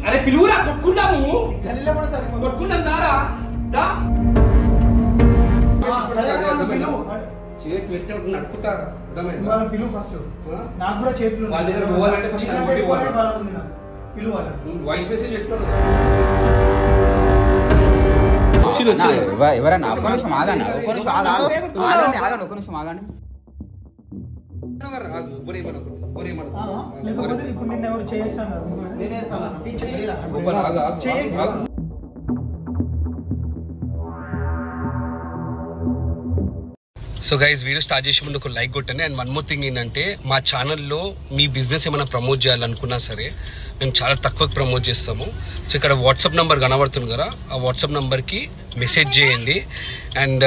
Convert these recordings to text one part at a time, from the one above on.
అరే పిలువురా కొట్టుకుందాము కొట్టుకుందాం దారా చేతి పెట్టే నడుపుతా అర్థమైంది నాకు కూడా చేతులు వాళ్ళ దగ్గర పోవాలంటే ఫస్ట్ వాయిస్ మెసేజ్ ఎట్లా ఎవరన్నా ఒక్క నిమిషం ఆగండి ఒక్క నిమిషం ఆగండి ఇప్పుడు నిన్న ఎవరు చేస్తాను సో గైస్ వీడియో స్టార్ట్ చేసే ముందు ఒక లైక్ కొట్టండి. అండ్ వన్ మోర్ థింగ్ ఏంటంటే మా ఛానల్లో మీ బిజినెస్ ఏమైనా ప్రమోట్ చేయాలనుకున్నా సరే మేము చాలా తక్కువ ప్రమోట్ చేస్తాము. సో ఇక్కడ వాట్సాప్ నెంబర్ కనబడుతుంది కదా, ఆ వాట్సాప్ నెంబర్కి మెసేజ్ చేయండి. అండ్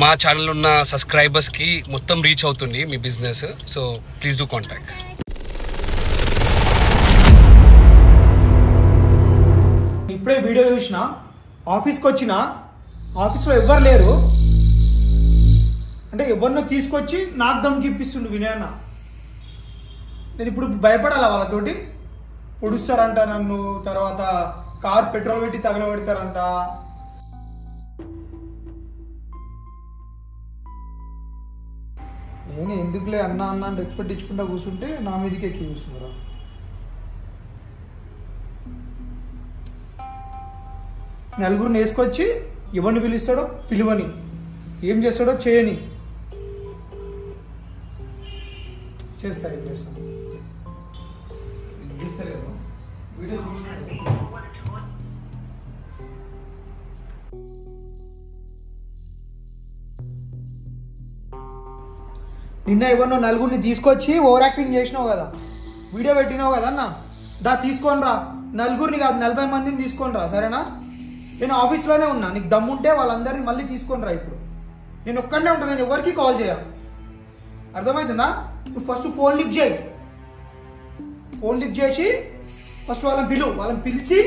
మా ఛానల్ ఉన్న సబ్స్క్రైబర్స్కి మొత్తం రీచ్ అవుతుంది మీ business. So please do contact. ఇప్పుడే వీడియో చూసిన, ఆఫీస్కి వచ్చిన, ఆఫీస్లో ఎవ్వరు లేరు. అంటే ఎవరినో తీసుకొచ్చి నాకు దమ్కి ఇప్పిస్తుండు వినయ్ అన్న. నేను ఇప్పుడు భయపడాలా వాళ్ళతోటి? పొడుస్తారంట నన్ను, తర్వాత కార్ పెట్రోల్ పెట్టి తగలబెడతారంట. నేను ఎందుకులే అన్న అన్న అని రెస్పెక్ట్ ఇచ్చుకుంటా కూర్చుంటే నా మీదకి ఎక్కి కూర్చున్నారా? నలుగురిని వేసుకొచ్చి ఎవరిని పిలుస్తాడో పిలువని, ఏం చేస్తాడో చేయని చేస్తా. ఏం చేస్తాను చూస్తలేదు వీడియో చూసిన. నిన్న ఎవరినో నలుగురిని తీసుకొచ్చి ఓవర్ యాక్టింగ్ చేసినావు కదా, వీడియో పెట్టినావు కదా అన్న, దా తీసుకొని రా. నలుగురిని కాదు 40 మందిని తీసుకొని రా, సరేనా? నేను ఆఫీస్లోనే ఉన్నా, నీకు దమ్ముంటే వాళ్ళందరినీ మళ్ళీ తీసుకొని రా. ఇప్పుడు నేను ఒక్కడనే ఉంటాను, నేను ఎవరికి కాల్ చేయ, అర్థమవుతుందా? నువ్వు ఫస్ట్ ఫోన్ లిఫ్ట్ చేయి. ఫోన్ లిఫ్ట్ చేసి ఫస్ట్ వాళ్ళని పిలిచి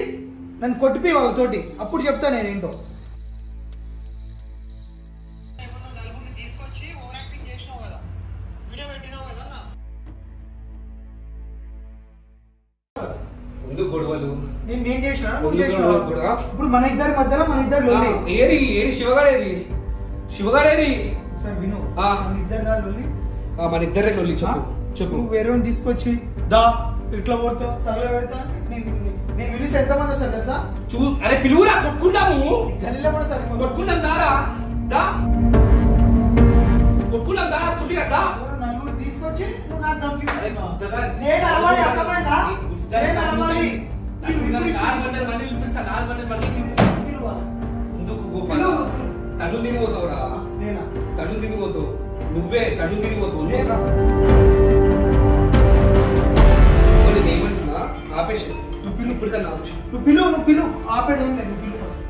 నన్ను కొట్టిపోయి వాళ్ళతోటి, అప్పుడు చెప్తా నేను ఏంటో. గొడవలు నేను చేసిన, ఇప్పుడు మన ఇద్దరి మధ్యలో మన ఇద్దరు ఏది శివగాడేది సరే విను, మన ఇద్దరు మన ఇద్దరే లొల్లి. చెప్పు నువ్వు వేరే తీసుకొచ్చి దా ఇట్లా కొడతావు తగల పెడతా. నేను పిలిచి ఎంతమంది వస్తారు తెలుసా? అరే పిలువురా కొట్టుకుందాము గల్లీలో కూడా సరే కొట్టుకుందాం దారా కొట్టుకుందాం దారా సుడిగా దా. నలుగురు తీసుకొచ్చి నువ్వు నాకు దమ్కి నేను అవ్వాలి, అర్థమైందా? నేను అవ్వాలి. 400 మంది పిలిపిస్తా, 400 మంది ముందుకు గోపాల తనులు తినిపోతావురా. నేనా తనులు తినిపోతావు? నువ్వే తనులు తినిపోతావు. ఏమంటున్నా ఆపేసి నువ్వు పిలు, ఇప్పుడు కన్నా ఆపేసి నువ్వు పిలు ఆపేడు ఏం లేదు. నువ్వు పిలు ఫస్ట్.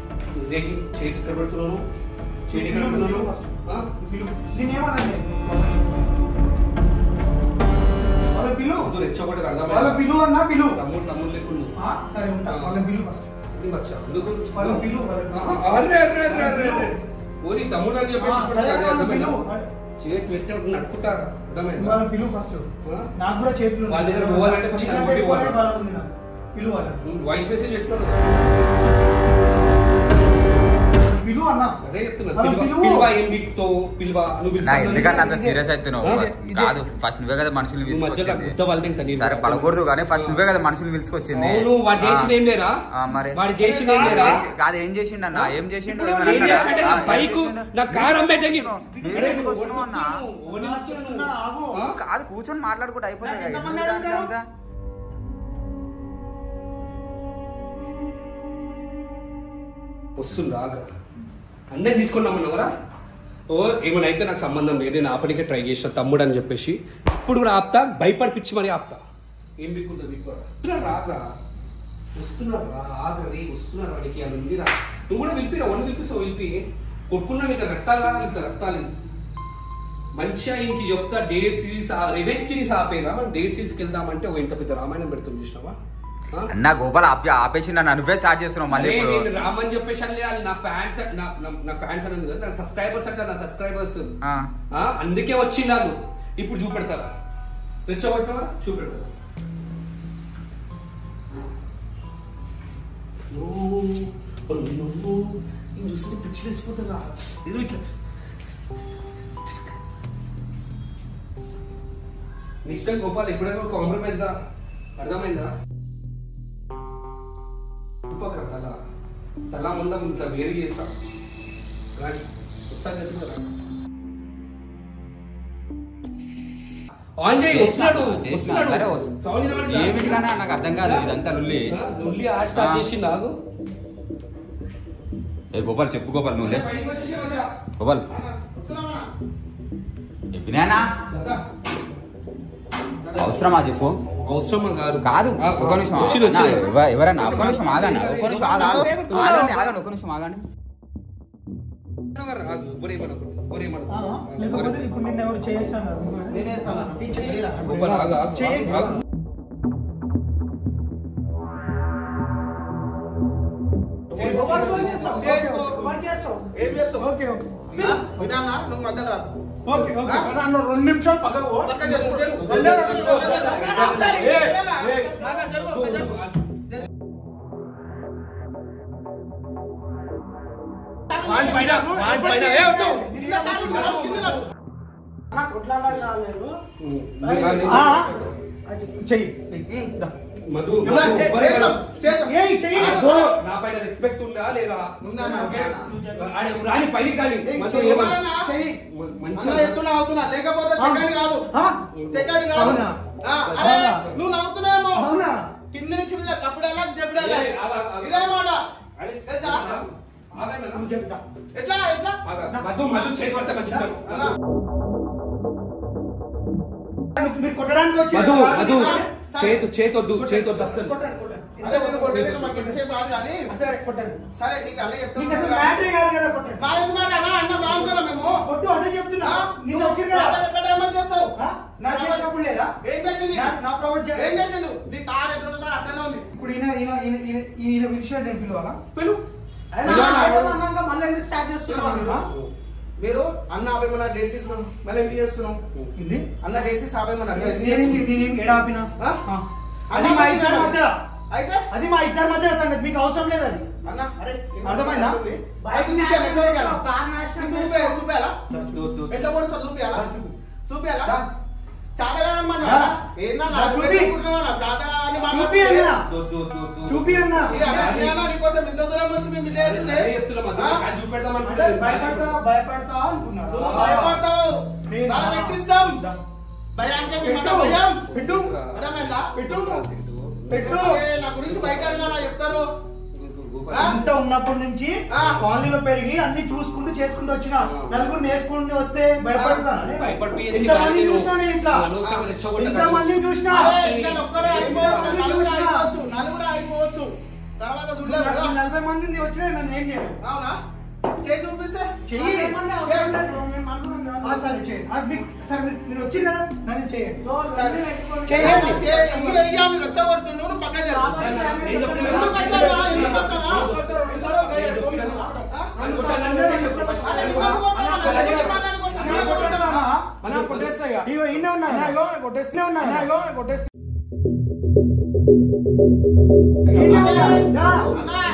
చేతి ఇక్కడ పెడుతున్నాను, చేతి ఇక్కడ పెడుతున్నాను ఫస్ట్. నేనేమన్నా వాళ్ళ పిలు రెచ్చగొట్ట వాళ్ళ పిలు అన్నా పిలు. తమ్ముడు లేకుండా సరే ఉంటా. వాళ్ళ పిలు ఫస్ట్. వాళ్ళ పిలు పోనీ తమ్ముడు అని చెప్పేసి చేతి పెట్టే నడుపుతా అర్థమైంది. వాళ్ళ పిలు ఫస్ట్. నాకు కూడా చేతులు వాళ్ళ దగ్గర పోవాలంటే ఫస్ట్ పిలు వాయిస్ మెసేజ్ ఎట్లా పిలు అన్న. అదే చెప్తున్నా, పిలువా ఏం బిక్తో పిలువా. ఎందుకంటే అంత సీరియస్ అవుతున్నావు? కాదు, ఫస్ట్ నువ్వే కదా మనుషులు పిలుచుకొచ్చింది. సరే పడకూడదు కానీ ఫస్ట్ నువ్వే కదా మనుషులు పిలుచుకొచ్చింది. వాడు చేసిన ఏం లేరా? మరి వాడు చేసిన ఏం లేరా? కాదు, ఏం చేసిండు అన్న? ఏం చేసిండు? బైక్ నా కారు అమ్మేది కాదు, కూర్చొని మాట్లాడుకుంటూ అయిపోయింది. వస్తుండ్రా అందరిని తీసుకున్నామన్నావరా? ఓ ఏమైనా అయితే నాకు సంబంధం లేదు, నేను ఆపడికే ట్రై చేసిన తమ్ముడు అని చెప్పేసి. ఇప్పుడు కూడా ఆపుతా, భయపడిపించి మరి ఆపుతా. ఏం బిక్కుందా మీకు రాగా వస్తున్నారా? ఆగరి వస్తున్నారు వాడికి అది ఉందిరా. నువ్వు కూడా పిలిపిరా, వన్ పిలిపిస్తావు. పిలిపి కొట్టుకున్నా ఇట్లా రక్తాలు కాదు, ఇట్లా రక్తాలు మంచిగా ఇంక చెప్తా. డేట్ సిరీస్ రివెంజ్ సిరీస్ ఆపేరా? మనం డేట్ సిరీస్కి వెళ్దామంటే ఒక ఇంత పెద్ద రామాయణం పెడుతుంది చూసినావా? అన్న గోపాల్ ఆపేసి నన్ను నువ్వే స్టార్ట్ చేస్తున్నావు మళ్ళీ. నేను రామని చెప్పేసి నా ఫ్యాన్స్ అనేది కదా, నా సబ్స్క్రైబర్స్ అంటే నా సబ్స్క్రైబర్స్ అందుకే వచ్చినాను. ఇప్పుడు చూపెడతారా? రెచ్చగొట్టినావా? చూపెడతారా? నేను చూసి పిచ్చి వేసిపోతున్నా ఇది ఇట్లా నీ ఇష్టం గోపాల్ ఎప్పుడైనా కాంప్రమైజ్ గా అర్థమైందా తల తల ముందం ఇట్లా వేరు చేస్తా రాని వస్తా చెప్పి కదా ఆన్ చేయి వస్తున్నాడు ఏమిటిగానే నాకు అర్థం కాదు ఇదంతా లుల్లి లుల్లి ఆ స్టార్ట్ చేసి నాకు ఏ గోపాల్ చెప్పు గోపాల్ నువ్వులే గోపాల్ చెప్పినానా అవసరమా చెప్పు అవసరమా కాదు కాదు ఒక నిమిషం ఎవరన్నా ఒక నిమిషం ఆగండి ఒక నిమిషం ఆగండి ఒక నిమిషం ఆగండి ఇప్పుడు నిన్న ఎవరు చేస్తాను నువ్వు మధ్య రా ఓకే ఓకే 2 నిమిషాలు పక్కకు నా పైన రెస్పెక్ట్ ఉందా లేదా రాని పైన కానీ అవుతున్నా లేకపోతే సెకండ్ కాదు నువ్వు నవ్వుతున్నాయేమో కింద నుంచి కప్పుడేలా జబ్బుడేలా ఇదే మాట ఎట్లా ఎట్లా మధు చేయబడతా మంచిది మీరు కొట్టడానికి వచ్చి చేతొద్దు అసలు సరే నీకు అలా మీకు అసలు మ్యాటరే కాదు కదా కొట్టండి మేము కొట్టు అదే చెప్తున్నా నిన్న వచ్చింది చేస్తావు నా చేసినప్పుడు లేదా ఏం చేసింది నా ప్రొవైడ్ ఏం చేసిండు నీ తారు ఎట్లా అట్లనే ఉంది ఇప్పుడు ఈయన విషయం నేను పిలవాలా పిలు మళ్ళీ ఎందుకు స్టార్ట్ చేస్తున్నా మీరు అన్న ఆపేమన్నా డేసిస్ మళ్ళీ ఎందుకు చేస్తున్నాం ఇది అన్న డేసిస్ ఆపేమన్నా నేనేం ఏడాపినా అది మా ఇద్దరి మధ్య అయితే అది మా ఇద్దరి మధ్య సంగతి మీకు అవసరం లేదు అది అన్న అరే అర్థమైందా చూపేయాలా ఎట్లా కూడా సార్ చూపియాలా చాలా చూపి అన్నా నీకోసం ఇంత దూరం వచ్చి మేము భయపడతా అనుకున్నాను భయపడతావు పెట్టిస్తాం పెట్టు అర్థమైందా పెట్టు నా గురించి బయట అడగా చెప్తారు ఇంత ఉన్నప్పటి నుంచి కాలనీలో పెరిగి అన్ని చూసుకుంటూ చేసుకుంటూ వచ్చిన నలుగురు నేర్చుకుంటూ వస్తే భయపడతాను ఇంతమంది చూసినా నేను ఇట్లా ఇంతమందిని చూసినా నలుగురు అయిపోవచ్చు తర్వాత 40 మంది వచ్చినా నన్ను ఏం చేయను అవునా చేసి చూపిస్తే సరే చేయండి సరే మీరు వచ్చి కదా నన్ను చేయండి మీరు వచ్చేవారు పక్కన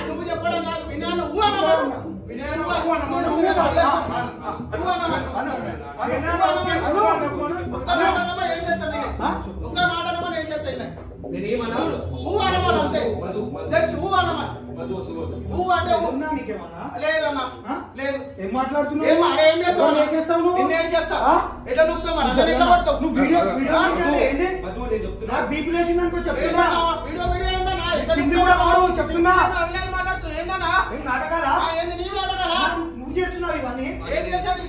నువ్వు చెప్పడం కాదు విన్నాను ఏం మాట్లాడుతున్నావు ఎట్లా నువ్వు నువ్వు వీడియో బీపీ లేచిందనుకో చెప్తున్నా చెప్తున్నా నాటకాలా నువ్వు చేస్తున్నావు ఇవన్నీ ఏం చేసేది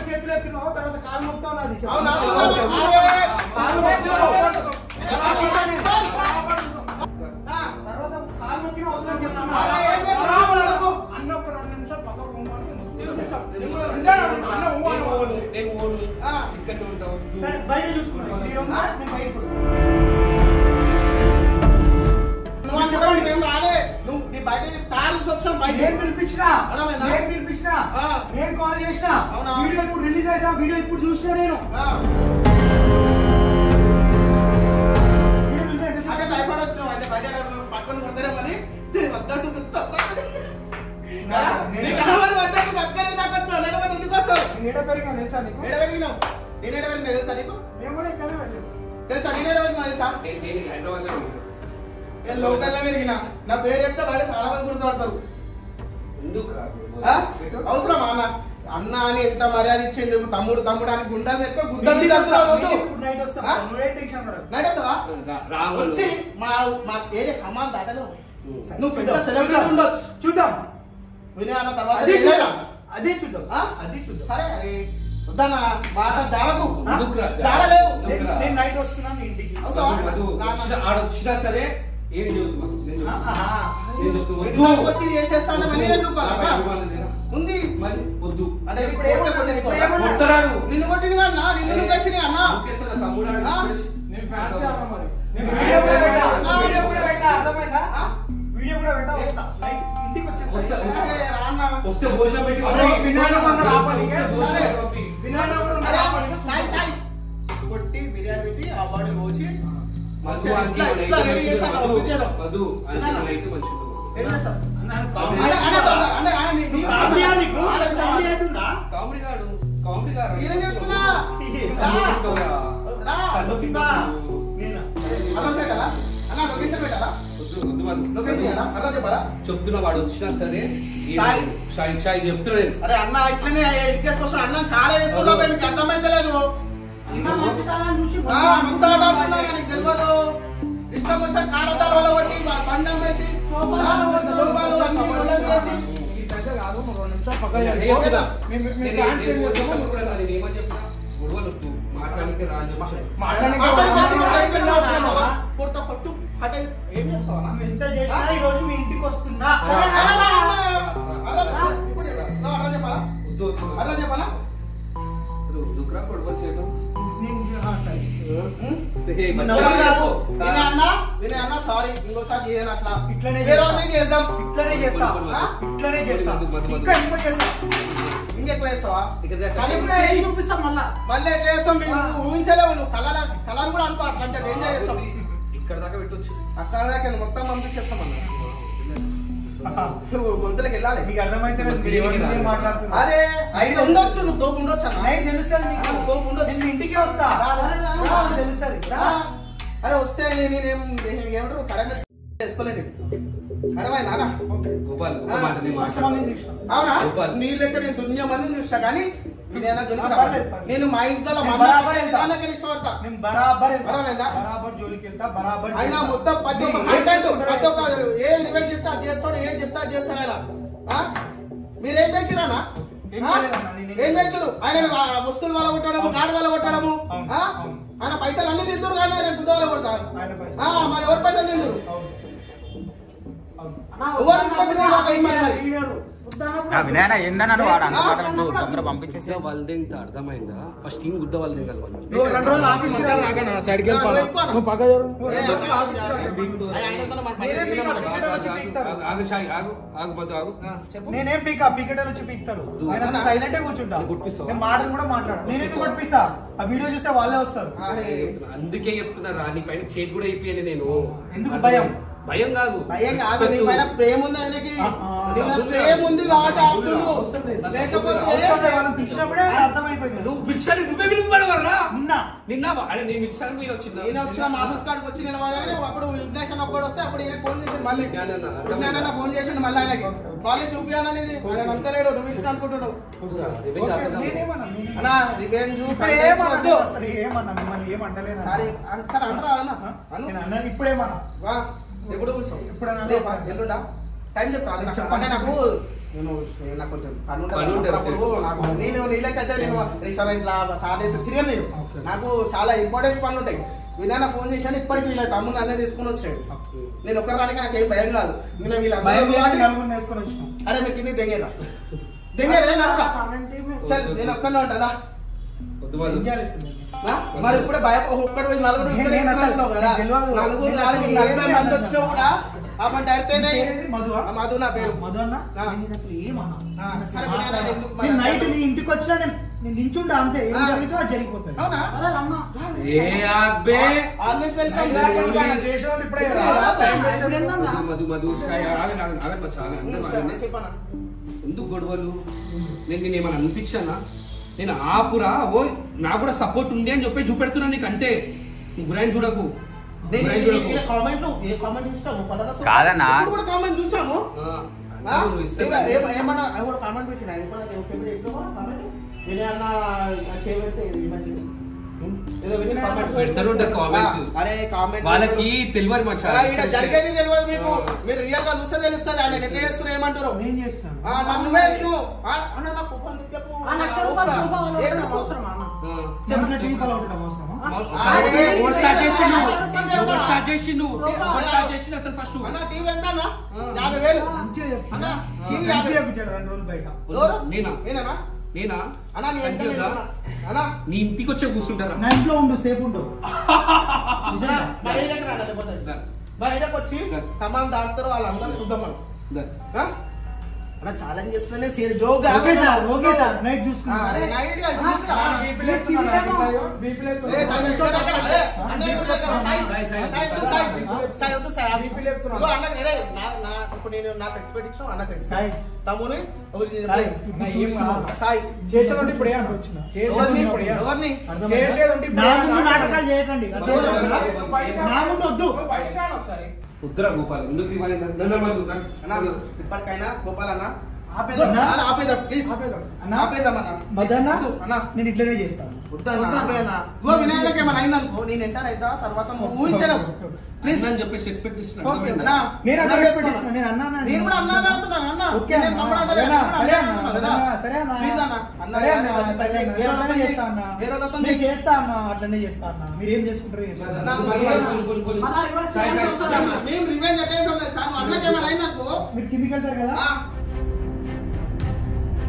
చేతులు ఎత్తున్నావు తర్వాత కాలు మొత్తం నాది తర్వాత కాలు మొక్కిన అవసరం చెప్తున్నా అన్న ఒక 2 నిమిషాలు పక్కకు బయట చూసుకున్నాను బయటకు మేము రాలే నువ్వు నీ బయట తారు వచ్చాం నేను పిలిపించిన అర్థమైందా? నేను పిలిపించిన ఆ. నేను కాల్ చేసిన అవునా? వీడియో ఇప్పుడు రిలీజ్ అయితే వీడియో ఇప్పుడు చూసిన నేను వీడియో రిలీజ్ అయితే అంటే భయపడొచ్చు అయితే బయట పట్టుకొని కొడతారేమని లేకపోతే ఎందుకు వస్తావు? నేను ఏడ పెరిగినా తెలుసా నీకు ఏడ పెరిగినావు? నేను ఏడ పెరిగినా తెలుసా నీకు? నేను కూడా ఇక్కడే పెరిగినా. తెలుసా నేను ఏడ పెరిగినా తెలుసా? నేను హైదరాబాద్లో ఉంటాను. నేను లోకల్లో పెరిగినా. నా పేరు చెప్తే బయట చాలా మంది గుర్తుపడతారు. ఎందుకు రాదు? ఆ? అవసరమా అన్న? అన్న అని ఎంత మర్యాద ఇచ్చిండు, తమ్ముడు తమ్ముడు అని గుండెలు ఎక్కువ గుద్దలు తీసేస్తున్నావు రోజు. ఇప్పుడు నైట్ వస్తా ఆ? నువ్వేం టెన్షన్ పడకు. నైట్ వస్తావా? రాము వచ్చి మా ఏరియా కమాన్ దాటలో నువ్వు పెద్ద సెలబ్రిటీ ఉండొచ్చు. చూద్దాం వినయ్ అన్న తర్వాత అదే ఏదైనా. చూద్దాం అదే చూద్దాం ఆ? అదే చూద్దాం సరే అరే వద్దన్న మాట జాలకు ఎందుకు రా? జాడలేవు. నేను నైట్ వస్తున్నా మీ ఇంటికి అవసరమా? మధు ఆడొచ్చినా సరే ఏం చెబుతున్నా నేను ఆహా. ఇంటికి వచ్చి చేసేస్తాను మనీ ఉంది మరి వద్దు అంటే ఇప్పుడు ఇప్పుడు ఏమన్నా? కొట్టించుకో. ఇప్పుడు ఏమన్నా? కొట్టరాడు. నిన్ను కొట్టింది అన్న నిన్ను ఎందుకు వచ్చింది అన్న ముఖేశ్వర తమ్ముడు ఆడు ఆ? నేను ఫ్యాన్స్ అవ్వను మరి. నేను వీడియో కూడా పెట్టా ఆ. వీడియో కూడా పెట్టా అర్థమైందా ఆ? వీడియో కూడా పెట్టా వస్తా నైట్ ఇంటికి వస్తా. వచ్చేస్తా అరే రా అన్న. వస్తే భోజనం పెట్టి అరే, వినాయక మంగళ ఆపడానికి. సరే. వినాయక మంగళ అరే, ఆపడానికి. సాయి సాయి కొట్టి బిర్యానీ పెట్టి ఆ బాటిల్ పోసి మధు ఇట్లా- అంటే ఇట్లా రెడీ చేశాను, మధు వద్దు చేద్దాం. మధు అంటే వినాలా? అయితే మంచిది. ఏం చేస్తావు? నన్ను కామెడీ అన్న, అన్న, సార్, సార్, అంటే ఆయన నీకు కామెడీ నీకు వాళ్ళకి కామెడీ అవుతుందా కామెడీ కాడు కామెడీ కాదు. సీరియస్ చెప్తున్నా రా. వచ్చిందా నేనా అడ్రస్ పెట్టాలా అన్న లొకేషన్ పెట్టాలా వద్దు వద్దు మధు. లొకేషన్ ఇవ్వాలా అడ్రస్ చెప్పాలా చెప్తున్నా వాడు వచ్చినా సరే సాయి. సాయి చెప్తున్నా నేను. అరే అన్న ఇట్లనే ఇంకేస్ కోసం అన్న చాలా చేస్తున్నా మీకు అర్థమైతలేదు మస్తు ఆట ఆడుతున్నా నీకు తెలియదు ఇష్టం వచ్చిన కారదాల వల్ల కొట్టి బండం వేసి సోఫాలు అన్ని గొడవలు చేసి ఇట్లయితే కాదు, ఒక 2 నిమిషాలు పక్కన నేను జరుపుకో. చెప్తున్నా. మీ ఫ్యాన్స్ ఏం చేస్తామో నేను చూపిస్తాను. నేను ఏమని చెప్పినా గొడవలు వద్దు మాట్లాడానికి రాజు మాట్లాడడానికి మాట్లాడి అవసరం మాట్లాడి లేదు. మాట్లాడి మాట్లాడి కొడతా పట్టు పట్టే ఏం చేస్తావా నువ్వు ఎంత చేసినా ఈ రోజు మీ ఇంటికి వస్తున్నా ఇప్పుడు అట్లా చెప్పాలా వద్దు వద్దు అట్లా చెప్పాలా వద్దుకురా గొడవలు చేయడం. సరే ఏ, వినయ్ అన్న సారీ ఇంకోసారి చేయను అట్లా ఇట్లనే వేరే వాళ్ళ మీద చేద్దాం ఇట్లనే చేస్తా ఆ? ఇట్లనే చేస్తా ఇంకా ఎక్కువ చేస్తా ఇంకెక్కువ వేస్తావా ఇక దగ్గర- కానీ ఇప్పుడు చేయి చూపిస్తాం మళ్ళీ ఎట్లా చేస్తాం మేము ఊహించలేవు నువ్వు కలర్ కూడా అనుకో అట్లా డేంజర్ చేస్తాం ఇక్కడ దాకా పెట్టొచ్చు. అక్కడ దాకా మొత్తం పంపించేస్తాం అన్న నువ్వు గొంతులకు వెళ్ళాలి నీకు అర్థమైతే మీరు ఎవరి మీద ఏం మాట్లాడుతున్నారు అరే అయితే ఉండొచ్చు నువ్వు తోపు ఉండొచ్చు అన్న నైట్ తెలుస్తుంది నీకు తోపు ఉండొచ్చు నేను మీ ఇంటికి వస్తా తెలుస్తుంది అరే వస్తే నేనేం ఏమంటారు కరెంట్ చేసుకోలేదు అర్థమైందా అన్న గోపాల్ గోపాల్ అంటే నేను మస్తు మందిని చూసిన. అవునా గోపాల్. నీ లెక్క నేను దునియా మందిని చూస్తా కానీ నేనైనా జోలికి పర్లేదు, రావాలి. పర్లేదు. నేను మా ఇంట్లో నేను బరాబర్ వెళ్తా. ఇష్టపడతా నేను బరాబర్ వెళ్తా. అర్థమైందా? బరాబర్ జోలికి వెళ్తా బరాబర్ అయినా చేస్తా. మొత్తం ప్రతి ఒక్క నేను ఏం కంటెంట్ చేసుకుంటానో ప్రతి ఒక్క చేసుకుంటా. ఏ రివెంజ్ చెప్తే అది చేస్తాడు ఏం చెప్తే అది చేస్తాడు ఆయన ఆ? మీరేం చేసిరానా ఏం చేయలేదన్నా, నేనేం ఏం చేశారు ఆయన వస్తువులు వాళ్ళ కొట్టడము గాడి వాళ్ళ కొట్టడము అవును, ఆ? అవును. ఆయన పైసలు అన్ని తింటారు కానీ ఆయన బుద్ధ వాళ్ళ కొడతారు ఆయన పైసలు. ఆ, మరి ఎవరు పైసలు తింటారు అవును. అవును. ఎవరు తీసుకొచ్చి వినాయన ఏందన్నాను వాడు అన్న మాటలు తొందర పంపించేసి గుద్ద వాళ్ళదేంత అర్థమైందా? ఫస్ట్ టీం గుద్ద వాళ్ళదేం కలవాలి. నువ్వు 2 రోజులు ఆఫీస్కి రా. నాకన్నా సైడ్కి వెళ్ళిపోనా? నువ్వు పక్క జరుగు. నువ్వు 2 రోజులు ఆఫీస్కి రా. నేనేం పీకా, పీకెటర్లు వచ్చి పీకుతారు. ఆగు షాయి ఆగు ఆగు మధు ఆగు. చెప్పు నేనేం పీకా, పీకెటర్లు వచ్చి పీకుతారు. ఆయన అసలు సైలెంట్ కూర్చుంటా. నువ్వు గుర్తిస్తావా? నేను మాటలు కూడా మాట్లాడు. నేను ఎందుకు కొట్టిస్తా? ఆ వీడియో చూస్తే వాళ్ళే వస్తారు. అందుకే చెప్తున్నా రా నీ పైన చేతి కూడా అయిపోయాను నేను. ఎందుకు భయం? భయం కాదు భయం కాదు నీ పైన ప్రేమ ఉంది ఆయనకి నీ మీద ప్రేమ ఉంది కాబట్టి ఆపుతుండు లేకపోతే అవసరం లేదు. మనం పిలిచినప్పుడే అర్థమైపోయింది. నువ్వు పిలిచాను నువ్వే పిలుపుపడవరా నిన్న నిన్న అరే నేను పిలిచాను మీరు వచ్చిందా? నేను వచ్చిన మా ఆఫీస్ కాడికి వచ్చి నిలబడాలి అప్పుడు విఘ్నేషన్ అప్పుడు వస్తే అప్పుడు ఈయన ఫోన్ చేసిండు మళ్ళీ విజ్ఞాన ఫోన్ చేసిండు మళ్ళీ ఆయనకి కాలేజ్ చూపించాలనేది ఆయన అంతలేడు నువ్వు ఇచ్చిన అనుకుంటున్నావు ఓకే, నేనేమన్నా, నేనేమన్నా. అన్నా రివెంజ్ ఇప్పుడు ఏమన్నా అసలు ఏమన్నా మిమ్మల్ని ఏమంటలేను. సరే సరే అనరా అన్న అను నేను అన్నది ఇప్పుడేమన్నా వా ఎప్పుడు కూర్చోవు ఎప్పుడన్నా రేపా ఎల్లుండా టైం చెప్పు అది నాకు అంటే నాకు నాకు కొంచెం పని పని ఉంటుంది ఉంటుంది, అప్పుడు నాకు నేను నీళ్ళకైతే నేను రెస్టారెంట్ లా తాడేస్తే తిరిగి నేను నాకు చాలా ఇంపార్టెన్స్ పనులు ఉంటాయి విధాన ఫోన్ చేశాను ఇప్పటికి వీళ్ళ తమ్ముడు అన్నీ తీసుకుని వచ్చాడు నేను ఒక్కరి రానికి నాకు ఏం భయం కాదు నేను భయం లేదు, వీళ్ళ నలుగురిని వేసుకొని వచ్చినాం. అరే మీరు కింద దెంగేరా సరే నేను ఒక్కనే ఉంటుందా వద్దు మధు. ఏం చేయాలి ఇప్పుడు నేను? మరి ఇప్పుడే భయం ఒక్కడు పోయి నలుగురు నేను అసలు కదా తెలియదు. నలుగురు కాదు, 40 మంది వచ్చినా కూడా अपन डरते नहीं మధు మధు నా పేరు మధు అన్న ఆ. నేను అసలు ఏమన్నా సరే నేను అలా ఎందుకు నేను నైట్ నీ ఇంటికి వచ్చినా నేను నించుంటా అంతే ఏం జరిగితే అది జరిగిపోతుంది అవునా ఏ అబ్బే ఆల్వేస్ వెల్కమ్ చేసేవాళ్ళు ఇప్పుడే మధు మధు ఆగండి మచ్చా ఎందుకు గొడవలు నేను నేను ఏమైనా అనిపించానా నేను ఆపురా ఓ నాకు కూడా సపోర్ట్ ఉంది అని చెప్పి చూపెడుతున్నా నీకు అంతే గురాయిని చూడకు కామెంట్ ఏ కామెంట్ చూస్తాము కాదన్నా. ఇప్పుడు కూడా కామెంట్ చూస్తాము ఏమన్నా ఎవరు కామెంట్ పెట్టినా పెడతారు కామెంట్స్ అరే కామెంట్ వాళ్ళకి తెలియదు మచ్చా ఇక్కడ జరిగేది తెలియదు మీకు మీరు రియల్ గా చూస్తే తెలుస్తుంది ఆయన ఎట్లా చేస్తున్నారు ఏమంటారు నేను చేస్తాను మరి నువ్వే చేసినావు అన్న నాకు కోపం తెప్పు. ఏం అవసరమా అన్న? చెప్పిన టీవీ కాల్ ఉండడం అవసరమా అసలు ఫస్ట్ అన్న టీవీ ఎంత అన్న 50,000 మంచిగా అన్న చెప్తున్నా. టీవీ కలిపి 50,000 చేయించాడు 2 రోజులు బయట ఎవరు? నేనా నేనేనా నేనా అన్న నీ ఎంత అన్న నీ ఇంటికి వచ్చే కూర్చుంటారా నా ఇంట్లో ఉండు సేఫ్ ఉండు నిజంగా. బయటకు రా లేకపోతే బయటకు వచ్చి కమాన్ దాటుతారు వాళ్ళందరూ చూద్దాం మనం అన్న ఛాలెంజ్ చేస్తున్నా serious joke okay sir night చూసుకుంటా అరే నైట్ గా చూస్తా. బీపీ ఏ సాయి ఇక్కడ అరే అన్న ఇప్పుడు ఇక్కడ సాయి వద్దు సాయి బీపీ లేపుతున్నా. ఇగో అన్న అరే నా ఇప్పుడు నేను నాకు ఎక్స్పెక్ట్ ఇచ్చాను అన్నకు సాయి. ఎక్స్పెక్ట్ తమ్ముని ఎవరు సాయి, సాయి చేసేదంటే ఇప్పుడు ఎవరిని ఎవరిని చేసేదంటే నా ముందు నాటకాలు చేయకండి అర్థమవుతుందా? నా ముందు వద్దు ఒకసారి ఉత్తర గోపాల్ ఎందుకు ఇవ్వాలి అన్న ఇప్పటికైనా గోపాల్ అన్న ఆపేద్దాం. చాలా ఆపేద్దాం ప్లీజ్ అన్న. ఆపేద్దాం అన్న మదన్న వద్దు, అన్న నేను ఇట్లనే చేస్తాను వద్దన్న ఆపేయన్న గో వినాయక ఏమైనా అయిందనుకో నేను ఎంటర్ అవుతా తర్వాత నువ్వు ఊహించలేవు ప్లీజ్ అని చెప్పేసి ఎక్స్పెక్ట్ అన్న ఇస్తున్నా నేను అన్న అన్న చేసుకో ఎక్స్పెక్ట్ నేను అన్నా అన్నా. నేను కూడా అన్నా అంటున్నాను అన్న ఓకే నేనేం అన్న. తమ్ముడు అంటలేదు, అన్నా, నేను కూడా సరే అన్నా అన్న, అంటున్నా కదా. అన్నా, సరే అన్న. ప్లీజ్ అన్న అన్న సరే అన్న, సరే అన్న. వేరే నేను అట్లనే వాళ్ళతో చేస్తా అన్న. వేరే వాళ్ళతో నేను చేస్తా అన్న, అట్లనే చేస్తా అన్న. మీరు ఏం చేసుకుంటారో చేసుకోండి. మేము రివెంజ్ అట్టేసాం తెలుసా నువ్వు అన్నకి ఏమైనా అయిందనుకో మీరు కిందికి వెళ్తారు కదా ఆ,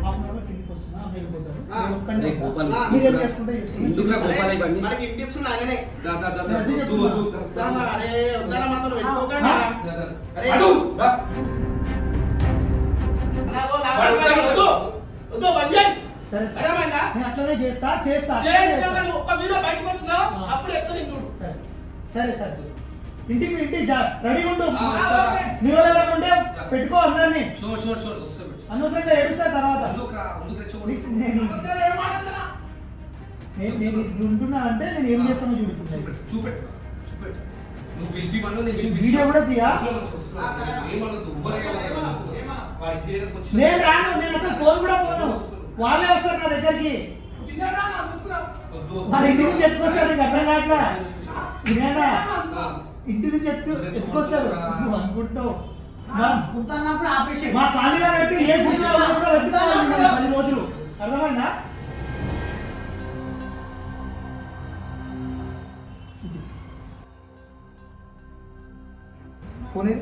హాఫ్ అన్ అవర్ లో కిందికి వస్తున్నా వెళ్ళిపోతారు ఆ. మీరు ఒక్కడే అరే గోపాల్, ఉంటారు. మీరు ఏం చేసుకుంటే చేసుకోండి. ఎందుకురా గోపాల్ ఇవన్నీ మనకి ఇంటిస్తున్నా ఆయననే దా, దా, దా, నేను అదే వద్దు, చెప్తున్నా. వద్దు, దా. వద్దన్న, అరే వద్దన్న మాత్రం వెళ్ళిపోకండి ఆ. దా, దా. అరే. అడు, దా. అలాగో లాస్ట్ వద్దు వద్దు బంద్ చేయి సరే సరే అర్థమైందా? నేను అట్లనే చేస్తా చేసినాక నువ్వు ఒక్క వీడియో బయటకు వచ్చినా అప్పుడు ఎక్కడ చూడు సరే సరే సరే ఇంటికి రెడీ ఉండు ఆ, సరే. మీరు ఎవరైనా ఉంటే పెట్టుకో అందరినీ షూర్ షూర్ షూర్ వస్తా బిడ్డ. అనవసరంగా ఏడుస్తా తర్వాత ఎందుకురా ఎందుకు రెచ్చగొట్టు? నేను ఇట్లా ఉంటున్నా అంటే నేను ఏం చేస్తానో చూడుకుంటా చూపెట్టు చూపెట్టు చూపెట్టు నువ్వు పిలిపిమన్నా నేను పిలిపించా. వీడియో కూడా తీయా? వస్తున్నా, వస్తున్నా. ఏమనొద్దు, ఎవ్వరు వాడి ఇంటి దగ్గరకు వచ్చి- నేను రాను నేను అసలు ఫోన్ కూడా పోను వాళ్ళే వస్తారు నా దగ్గరికి వద్దు, వాళ్ళ ఇంటి నుంచి ఎత్తుకొస్తారు నీకు అర్థం కావట్లా నేనా ఆ. ఇంటి నుంచి ఎత్తుకొస్తారు నువ్వు అనుకుంటున్నావు గుర్తున్నప్పుడు ఆపేసి మా కాలనీలో పెట్టి ఏ కూర్చోవాలో కూడా వెతుకుతాను 10 రోజులు అర్థమైందా పోనీ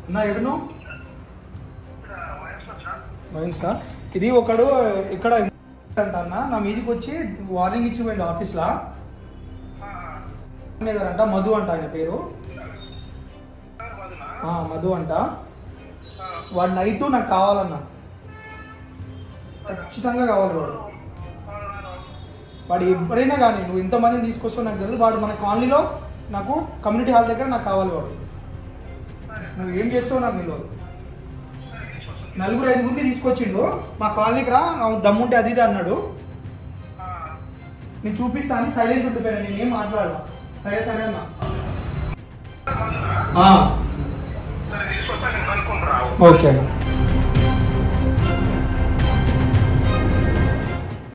నా ఎడును వైన్స్కా ఇది ఒకడు ఇక్కడ అంటన్నా నా మీదికి వచ్చి వార్నింగ్ ఇచ్చి పోయిండు ఆఫీస్లో అంట మధు అంట ఆయన పేరు మధు అంట వాడు నైట్ నాకు కావాలన్నా ఖచ్చితంగా కావాలి వాడు ఎవరైనా కానీ నువ్వు ఇంతమందిని తీసుకొస్తావు నాకు తెలియదు వాడు మన కాలనీలో నాకు కమ్యూనిటీ హాల్ దగ్గర నాకు కావాలి వాడు నువ్వు ఏం చేస్తావు నాకు తెలియదు 4-5 తీసుకొచ్చిండు మా కాలనీకి రా దమ్ముంటే అది ఇది అన్నాడు నేను చూపిస్తాను సైలెంట్ ఉండిపోయాను నేను ఏం మాట్లాడాల సరే సరే అన్న ఓకే